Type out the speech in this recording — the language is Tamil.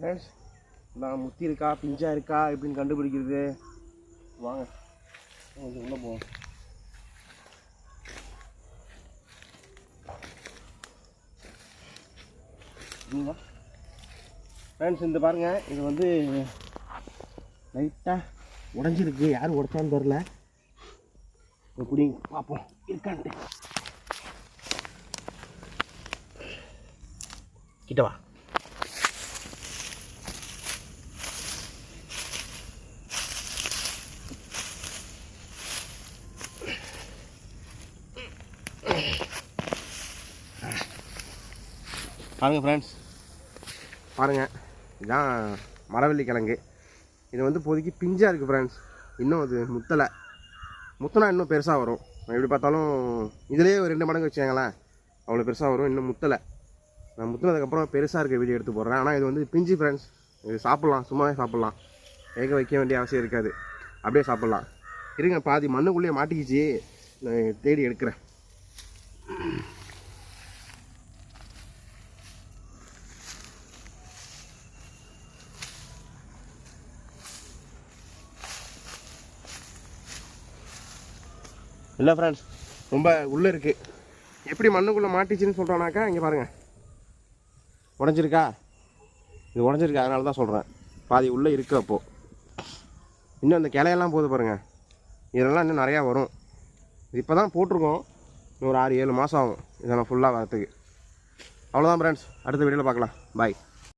ஃப்ரெண்ட்ஸ், நான் முத்தி இருக்கா பிஞ்சாக இருக்கா எப்படின்னு கண்டுபிடிக்கிறது. வாங்க கொஞ்சம் உள்ளே போவோம். ஃப்ரெண்ட்ஸ், இந்த பாருங்கள், இது வந்து லைட்டாக உடஞ்சிருக்கு. யார் உடைச்சான்னு தெரில. எப்படி பார்ப்போம் இருக்கான்ட்டு. கிட்டவா. பாருங்கள் ஃப்ரெண்ட்ஸ், பாருங்கள், இதுதான் மரவள்ளி கிழங்கு. இது வந்து இப்போதைக்கு பிஞ்சாக இருக்குது ஃப்ரெண்ட்ஸ். இன்னும் அது முத்தனா இன்னும் பெருசாக வரும். எப்படி பார்த்தாலும் இதிலே ஒரு 2 மடங்கு வச்சுங்களேன், அவ்வளோ பெருசாக வரும். இன்னும் முத்தலை. நான் முத்தினதுக்கப்புறம் பெருசாக இருக்க வீடியோ எடுத்து போடுறேன். ஆனால் இது வந்து பிஞ்சு ஃப்ரெண்ட்ஸ். இது சாப்பிட்லாம், சும்மாவே சாப்பிட்லாம். வேக வைக்க வேண்டிய அவசியம் இருக்காது. அப்படியே சாப்பிட்லாம். இருங்க, பாதி மண்ணுக்குள்ளேயே மாட்டிக்கிச்சு, நான் தேடி எடுக்கிறேன். இல்லை ஃப்ரெண்ட்ஸ், ரொம்ப உள்ளே இருக்குது. எப்படி மண்ணுக்குள்ளே மாட்டிச்சின்னு சொல்கிறோன்னாக்கா, இங்கே பாருங்கள், உடஞ்சிருக்கா. இது உடஞ்சிருக்கா, அதனால தான் சொல்கிறேன். பாதி உள்ளே இருக்குது. அப்போது இன்னும் அந்த கிளையெல்லாம் போகுது பாருங்கள். இதெல்லாம் இன்னும் நிறையா வரும். இப்போ தான் போட்டிருக்கோம். இன்னும் ஒரு 6-7 மாதம் ஆகும் இதெல்லாம் ஃபுல்லாக வரத்துக்கு. அவ்வளோதான் ஃப்ரெண்ட்ஸ், அடுத்த வீடியோவில் பார்க்கலாம். பாய்.